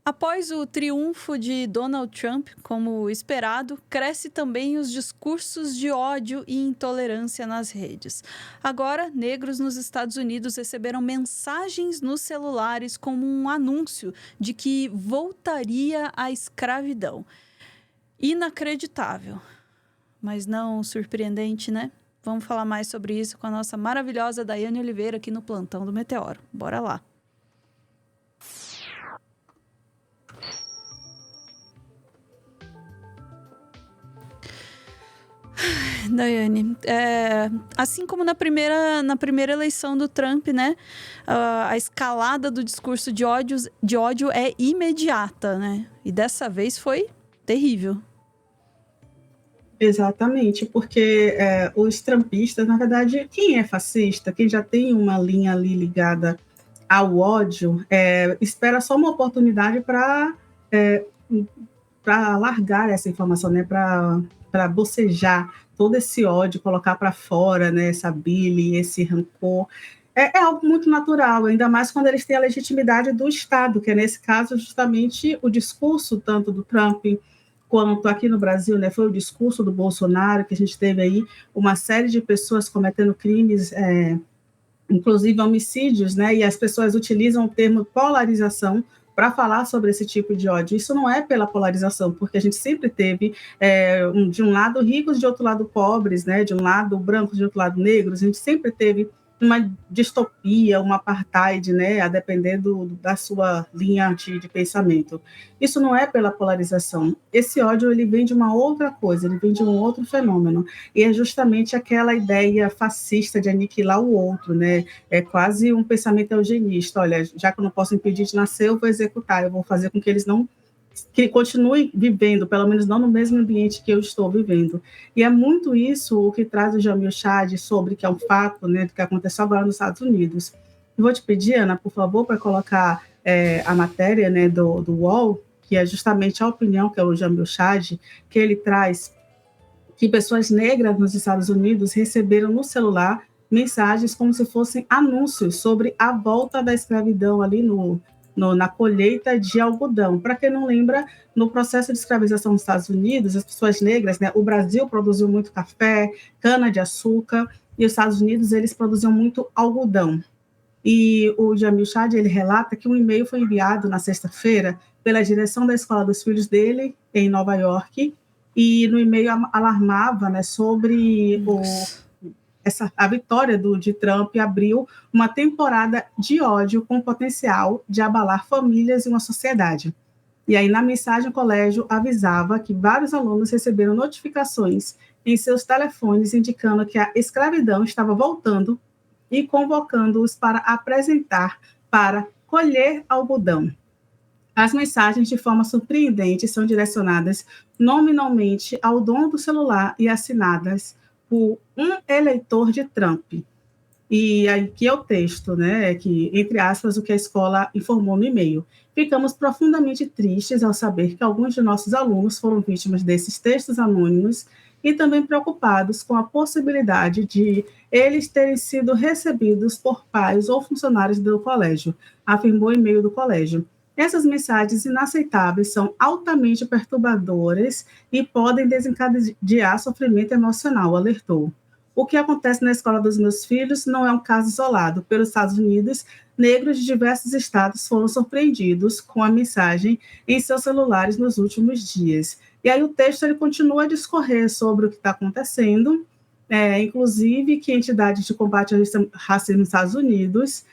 Após o triunfo de Donald Trump, como esperado, cresce também os discursos de ódio e intolerância nas redes. Agora, negros nos Estados Unidos receberam mensagens nos celulares como um anúncio de que voltaria à escravidão. Inacreditável, mas não surpreendente, né? Vamos falar mais sobre isso com a nossa maravilhosa Daiane Oliveira aqui no Plantão do Meteoro. Bora lá! Daiane, assim como na primeira eleição do Trump, né, a escalada do discurso de ódio é imediata, né? E dessa vez foi terrível. Exatamente, porque os trumpistas, na verdade, quem é fascista, quem já tem uma linha ali ligada ao ódio, espera só uma oportunidade para largar essa informação, né, para bocejar todo esse ódio, colocar para fora, né, essa bile, esse rancor. É algo muito natural, ainda mais quando eles têm a legitimidade do Estado, que é, nesse caso, justamente o discurso tanto do Trump quanto aqui no Brasil, né, foi o discurso do Bolsonaro, que a gente teve aí uma série de pessoas cometendo crimes, inclusive homicídios, né, e as pessoas utilizam o termo polarização para falar sobre esse tipo de ódio. Isso não é pela polarização, porque a gente sempre teve, de um lado, ricos, de outro lado, pobres, né, de um lado, brancos, de outro lado, negros. A gente sempre teve uma distopia, uma apartheid, né, a depender da sua linha de pensamento. Isso não é pela polarização. Esse ódio, ele vem de uma outra coisa, ele vem de um outro fenômeno, e é justamente aquela ideia fascista de aniquilar o outro, né? É quase um pensamento eugenista. Olha, já que eu não posso impedir de nascer, eu vou executar, eu vou fazer com que eles não que continuem vivendo, pelo menos não no mesmo ambiente que eu estou vivendo. E é muito isso o que traz o Jamil Chad sobre, que é um fato, né, do que aconteceu agora nos Estados Unidos. Eu vou te pedir, Ana, por favor, para colocar a matéria, né, do UOL, que é justamente a opinião que é o Jamil Chad, que ele traz que pessoas negras nos Estados Unidos receberam no celular mensagens como se fossem anúncios sobre a volta da escravidão ali na colheita de algodão. Para quem não lembra, no processo de escravização nos Estados Unidos, as pessoas negras, né, o Brasil produziu muito café, cana-de-açúcar, e os Estados Unidos eles produziam muito algodão. E o Jamil Chad, ele relata que um e-mail foi enviado na sexta-feira pela direção da escola dos filhos dele, em Nova York, e no e-mail alarmava, né, sobre a vitória de Trump abriu uma temporada de ódio com potencial de abalar famílias e uma sociedade. E aí, na mensagem, o colégio avisava que vários alunos receberam notificações em seus telefones indicando que a escravidão estava voltando e convocando-os para apresentar para colher algodão. As mensagens, de forma surpreendente, são direcionadas nominalmente ao dono do celular e assinadas por um eleitor de Trump. E aqui é o texto, né, que, entre aspas, o que a escola informou no e-mail. Ficamos profundamente tristes ao saber que alguns de nossos alunos foram vítimas desses textos anônimos e também preocupados com a possibilidade de eles terem sido recebidos por pais ou funcionários do colégio, afirmou o e-mail do colégio. Essas mensagens inaceitáveis são altamente perturbadoras e podem desencadear sofrimento emocional, alertou. O que acontece na escola dos meus filhos não é um caso isolado. Pelos Estados Unidos, negros de diversos estados foram surpreendidos com a mensagem em seus celulares nos últimos dias. E aí o texto ele continua a discorrer sobre o que está acontecendo, inclusive que entidades de combate ao racismo nos Estados Unidos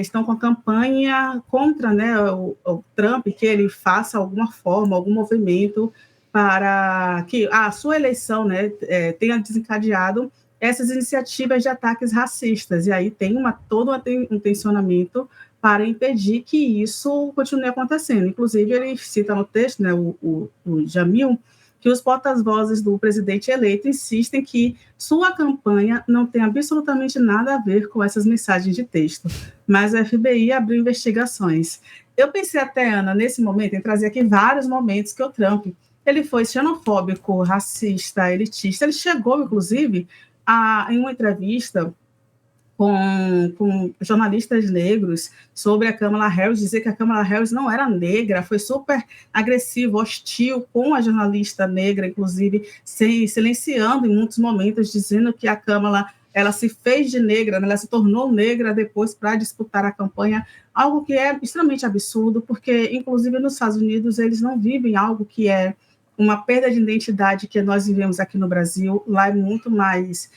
estão com a campanha contra, né, o Trump, que ele faça alguma forma, algum movimento para que a sua eleição, né, tenha desencadeado essas iniciativas de ataques racistas. E aí tem todo um tensionamento para impedir que isso continue acontecendo. Inclusive, ele cita no texto, né, o Jamil, que os porta-vozes do presidente eleito insistem que sua campanha não tem absolutamente nada a ver com essas mensagens de texto, mas a FBI abriu investigações. Eu pensei até, Ana, nesse momento, em trazer aqui vários momentos que o Trump ele foi xenofóbico, racista, elitista. Ele chegou, inclusive, em uma entrevista com jornalistas negros sobre a Kamala Harris, dizer que a Kamala Harris não era negra, foi super agressivo, hostil com a jornalista negra, inclusive silenciando em muitos momentos, dizendo que a Kamala ela se fez de negra, ela se tornou negra depois para disputar a campanha, algo que é extremamente absurdo, porque, inclusive, nos Estados Unidos, eles não vivem algo que é uma perda de identidade que nós vivemos aqui no Brasil. Lá é muito mais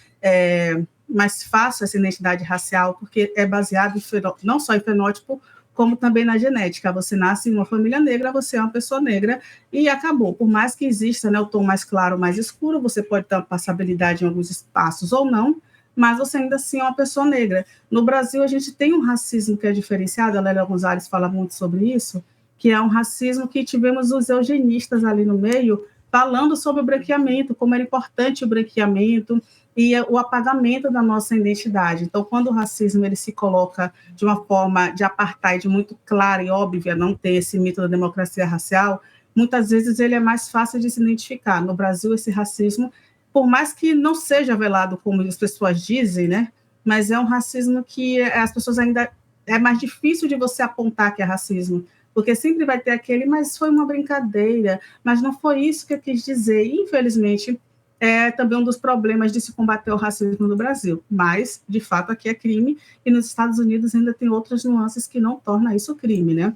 fácil essa identidade racial, porque é baseado não só em fenótipo, como também na genética. Você nasce em uma família negra, você é uma pessoa negra, e acabou. Por mais que exista, né, o tom mais claro, mais escuro, você pode ter uma passabilidade em alguns espaços ou não, mas você ainda assim é uma pessoa negra. No Brasil, a gente tem um racismo que é diferenciado, a Lélia Gonzalez fala muito sobre isso, que é um racismo que tivemos os eugenistas ali no meio, falando sobre o branqueamento, como era importante o branqueamento e o apagamento da nossa identidade. Então, quando o racismo ele se coloca de uma forma de apartheid muito clara e óbvia, não tem esse mito da democracia racial, muitas vezes ele é mais fácil de se identificar. No Brasil, esse racismo, por mais que não seja velado como as pessoas dizem, né, mas é um racismo que as pessoas ainda... É mais difícil de você apontar que é racismo, porque sempre vai ter aquele, mas foi uma brincadeira, mas não foi isso que eu quis dizer. Infelizmente, é também um dos problemas de se combater o racismo no Brasil, mas, de fato, aqui é crime, e nos Estados Unidos ainda tem outras nuances que não tornam isso crime, né?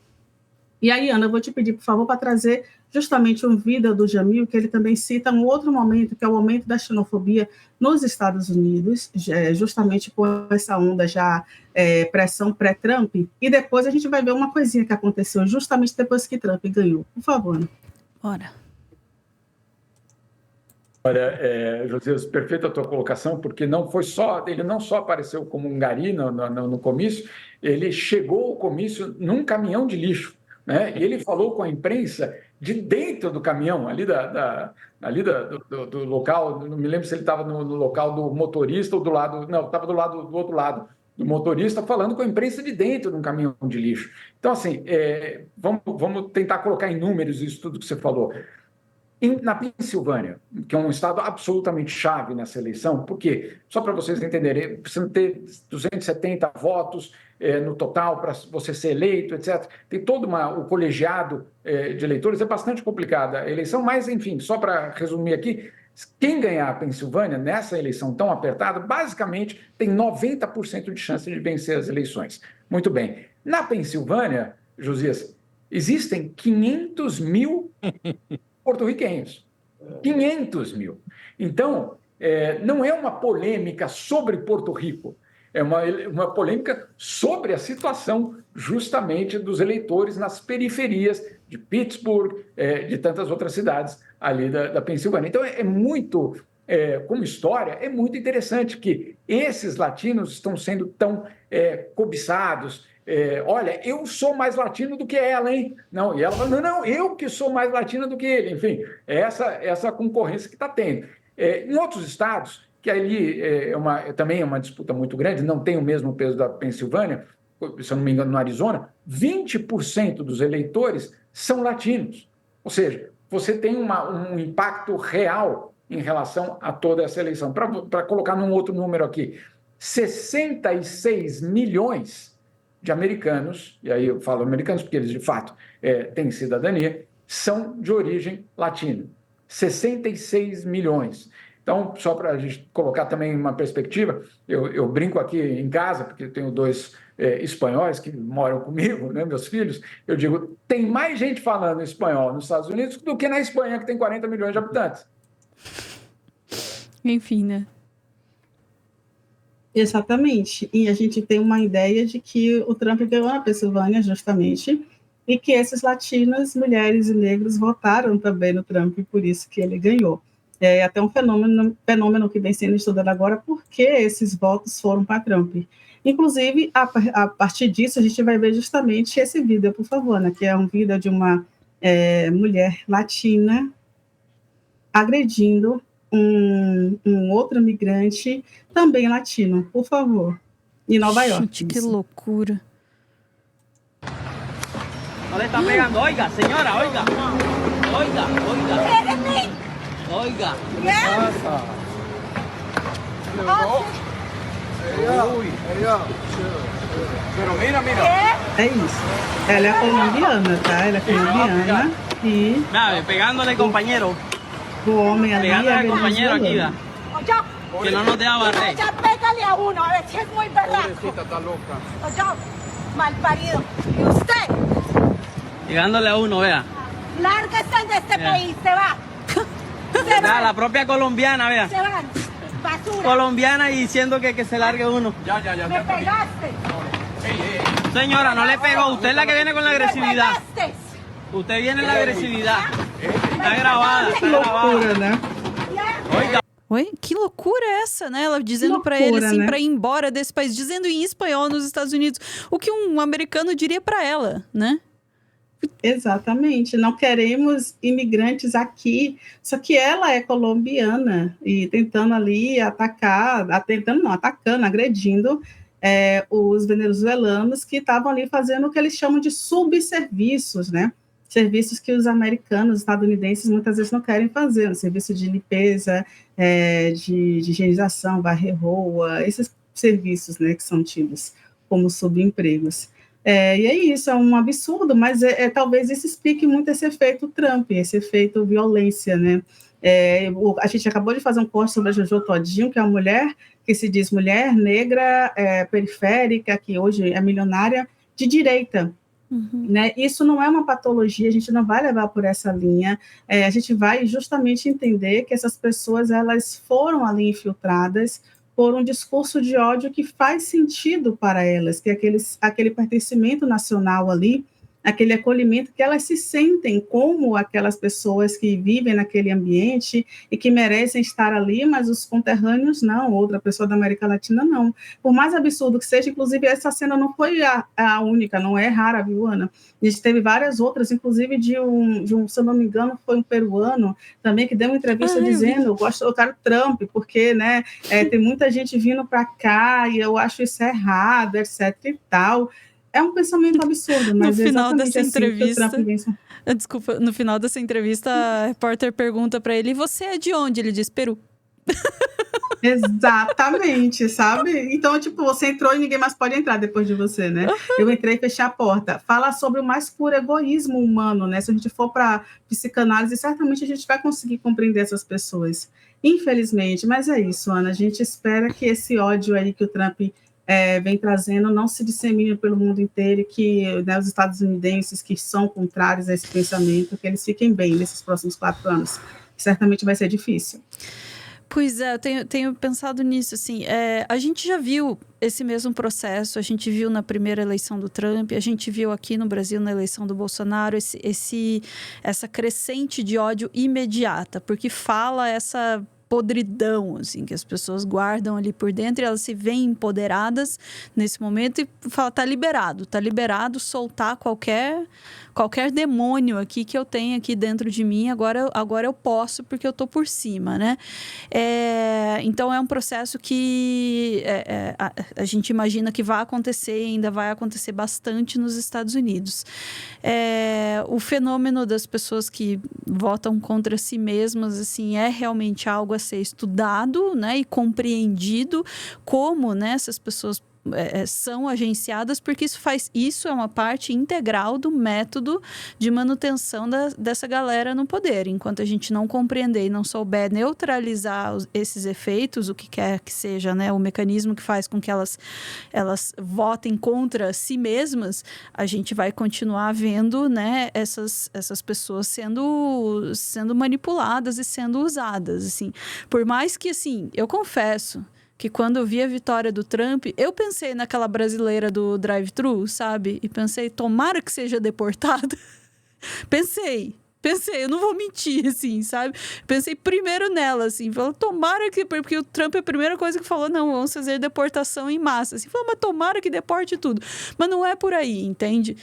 E aí, Ana, eu vou te pedir, por favor, para trazer justamente um vídeo do Jamil, que ele também cita um outro momento, que é o momento da xenofobia nos Estados Unidos, justamente com essa onda já pressão pré-Trump, e depois a gente vai ver uma coisinha que aconteceu justamente depois que Trump ganhou. Por favor, Ana. Bora. Olha, Josias, perfeita a tua colocação, porque ele não só apareceu como um gari no comício, ele chegou ao comício num caminhão de lixo, né? E ele falou com a imprensa de dentro do caminhão, ali do local, não me lembro se ele estava no local do motorista ou do lado, não, estava do outro lado do motorista, falando com a imprensa de dentro de um caminhão de lixo. Então, assim, vamos tentar colocar em números isso tudo que você falou. Na Pensilvânia, que é um estado absolutamente chave nessa eleição, porque, só para vocês entenderem, precisa ter 270 votos no total para você ser eleito, etc. Tem todo o colegiado de eleitores, é bastante complicada a eleição, mas, enfim, só para resumir aqui, quem ganhar a Pensilvânia nessa eleição tão apertada, basicamente tem 90% de chance de vencer as eleições. Muito bem. Na Pensilvânia, Josias, existem 500 mil porto-riquenhos. 500 mil. Então, não é uma polêmica sobre Porto Rico, é uma polêmica sobre a situação justamente dos eleitores nas periferias de Pittsburgh, de tantas outras cidades ali da Pensilvânia. Então, como história, é muito interessante que esses latinos estão sendo tão cobiçados. Olha, eu sou mais latino do que ela, hein? Não, e ela fala, não, eu que sou mais latina do que ele. Enfim, essa concorrência que está tendo. Em outros estados, que ali também é uma disputa muito grande, não tem o mesmo peso da Pensilvânia, se eu não me engano, no Arizona, 20% dos eleitores são latinos. Ou seja, você tem um impacto real em relação a toda essa eleição. Para colocar num outro número aqui, 66 milhões de americanos, e aí eu falo americanos porque eles de fato têm cidadania, são de origem latina. 66 milhões. Então, só para a gente colocar também uma perspectiva, eu brinco aqui em casa, porque eu tenho 2 espanhóis que moram comigo, né, meus filhos, eu digo, tem mais gente falando espanhol nos Estados Unidos do que na Espanha, que tem 40 milhões de habitantes. Enfim, né? Exatamente. E a gente tem uma ideia de que o Trump ganhou na Pensilvânia, justamente, e que esses latinos, mulheres e negros votaram também no Trump, por isso que ele ganhou. É até um fenômeno que vem sendo estudado agora, porque esses votos foram para Trump. Inclusive, a partir disso, a gente vai ver justamente esse vídeo, por favor, né, que é um vídeo de uma mulher latina agredindo um outro migrante também latino, por favor, em Nova York. Gente, que loucura. No le está pegando, oiga, señora, oiga. Oiga, oiga. Oiga. Yes. Pero mira. É isso. Ela é colombiana, tá? Ela é colombiana e Mira, pegándole compañero. o homem ali Pegándole é al compañero aquí, venezuelano. da. Que no nos deja barrer. Ya pégale a uno, a ver si es muy berraco. está loca. Oye, malparido. ¿Y usted? Pegándole a uno, vea. Lárguese de este país, se va. Se Vea, la va, propia colombiana, vea. se van. Basura. Colombiana y diciendo que se largue uno. Me pegaste. Señora, no le pegó. Usted es la que viene con la agresividad. Me pegaste. Usted viene en la agresividad. Está grabada, está Que loucura, grabada. né? Oiga. Oi? Que loucura é essa, né? Ela dizendo pra ele, loucura, assim, né? pra ir embora desse país, dizendo em espanhol nos Estados Unidos, o que um americano diria pra ela, né? Exatamente, não queremos imigrantes aqui, só que ela é colombiana e tentando ali atacar, atacando, agredindo os venezuelanos que estavam ali fazendo o que eles chamam de subserviços, né? Serviços que os americanos, estadunidenses, muitas vezes não querem fazer, serviço de limpeza, de higienização, varrer rua, esses serviços, né, que são tidos como subempregos. E é isso, é um absurdo, mas talvez isso explique muito esse efeito Trump, esse efeito violência, né? A gente acabou de fazer um post sobre a Jojo Todinho, que é uma mulher que se diz mulher negra, periférica, que hoje é milionária, de direita. Uhum. Né? Isso não é uma patologia, a gente não vai levar por essa linha, a gente vai justamente entender que essas pessoas elas foram ali infiltradas por um discurso de ódio que faz sentido para elas, que é aquele pertencimento nacional ali, aquele acolhimento que elas se sentem como aquelas pessoas que vivem naquele ambiente e que merecem estar ali, mas os conterrâneos não, outra pessoa da América Latina não. Por mais absurdo que seja, inclusive essa cena não foi a única, não é rara, viu, Ana? A gente teve várias outras, inclusive de um, se eu não me engano, foi um peruano também que deu uma entrevista dizendo, eu quero Trump, porque né, tem muita gente vindo para cá e eu acho isso errado, etc e tal. É um pensamento absurdo, mas no final dessa assim entrevista, que o Trump pensa. Desculpa, no final dessa entrevista, a repórter pergunta pra ele, você é de onde? Ele diz, Peru. Exatamente, sabe? Então, tipo, você entrou e ninguém mais pode entrar depois de você, né? Eu entrei e fechei a porta. Fala sobre o mais puro egoísmo humano, né? Se a gente for para psicanálise, certamente a gente vai conseguir compreender essas pessoas. Infelizmente, mas é isso, Ana. A gente espera que esse ódio aí que o Trump vem trazendo não se dissemine pelo mundo inteiro e que né, os estadunidenses que são contrários a esse pensamento, que eles fiquem bem nesses próximos 4 anos. Certamente vai ser difícil. Pois é, eu tenho pensado nisso, assim, a gente já viu esse mesmo processo, a gente viu na primeira eleição do Trump, a gente viu aqui no Brasil na eleição do Bolsonaro, essa crescente de ódio imediata, porque fala essa podridão, assim, que as pessoas guardam ali por dentro e elas se veem empoderadas nesse momento e fala, tá liberado soltar qualquer demônio aqui que eu tenho aqui dentro de mim, agora eu posso porque eu tô por cima, né? Então é um processo que a gente imagina que vai acontecer e ainda vai acontecer bastante nos Estados Unidos. O fenômeno das pessoas que votam contra si mesmas, assim, é realmente algo a ser estudado, né, e compreendido como, né, essas pessoas são agenciadas, porque isso é uma parte integral do método de manutenção dessa galera no poder. Enquanto a gente não compreender e não souber neutralizar esses efeitos, o que quer que seja, né, o mecanismo que faz com que elas votem contra si mesmas, a gente vai continuar vendo, né, essas pessoas sendo manipuladas e sendo usadas, assim. Por mais que, assim, eu confesso que quando eu vi a vitória do Trump, eu pensei naquela brasileira do drive-thru, sabe? E pensei, tomara que seja deportada. Pensei, eu não vou mentir, assim, sabe? Pensei primeiro nela, assim, falou, tomara que... Porque o Trump, a primeira coisa que falou, não, vamos fazer deportação em massa. Assim, falou, mas tomara que deporte tudo. Mas não é por aí, entende?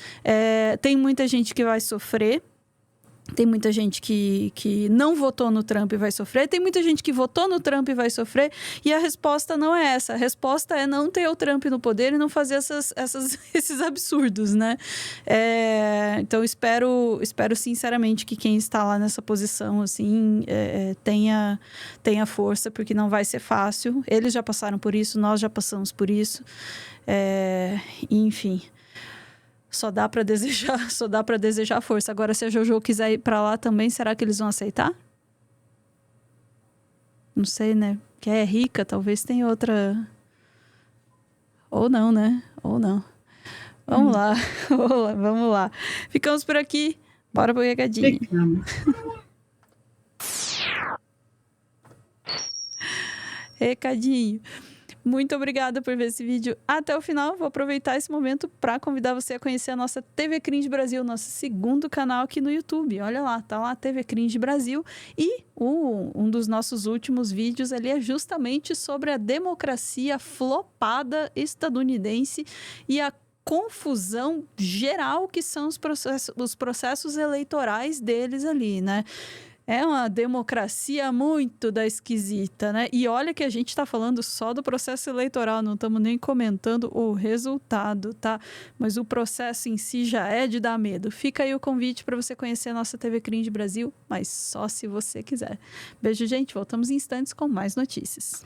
Tem muita gente que vai sofrer, Tem muita gente que não votou no Trump e vai sofrer. Tem muita gente que votou no Trump e vai sofrer. E a resposta não é essa. A resposta é não ter o Trump no poder e não fazer esses absurdos, né? Então, espero sinceramente que quem está lá nessa posição, assim, tenha força, porque não vai ser fácil. Eles já passaram por isso, nós já passamos por isso. Enfim... Só dá para desejar força. Agora, se a Jojo quiser ir para lá também, será que eles vão aceitar? Não sei, né? Que é rica, talvez tenha outra... Ou não, né? Ou não. Vamos lá. Vamos lá. Ficamos por aqui. Bora pro recadinho. Recadinho. Muito obrigada por ver esse vídeo até o final. Vou aproveitar esse momento para convidar você a conhecer a nossa TV Cringe Brasil, nosso segundo canal aqui no YouTube. Olha lá, tá lá, TV Cringe Brasil. E um dos nossos últimos vídeos ali é justamente sobre a democracia flopada estadunidense e a confusão geral que são os processos eleitorais deles ali, né? É uma democracia muito da esquisita, né? E olha que a gente está falando só do processo eleitoral, não estamos nem comentando o resultado, tá? Mas o processo em si já é de dar medo. Fica aí o convite para você conhecer a nossa TV Cringe Brasil, mas só se você quiser. Beijo, gente. Voltamos em instantes com mais notícias.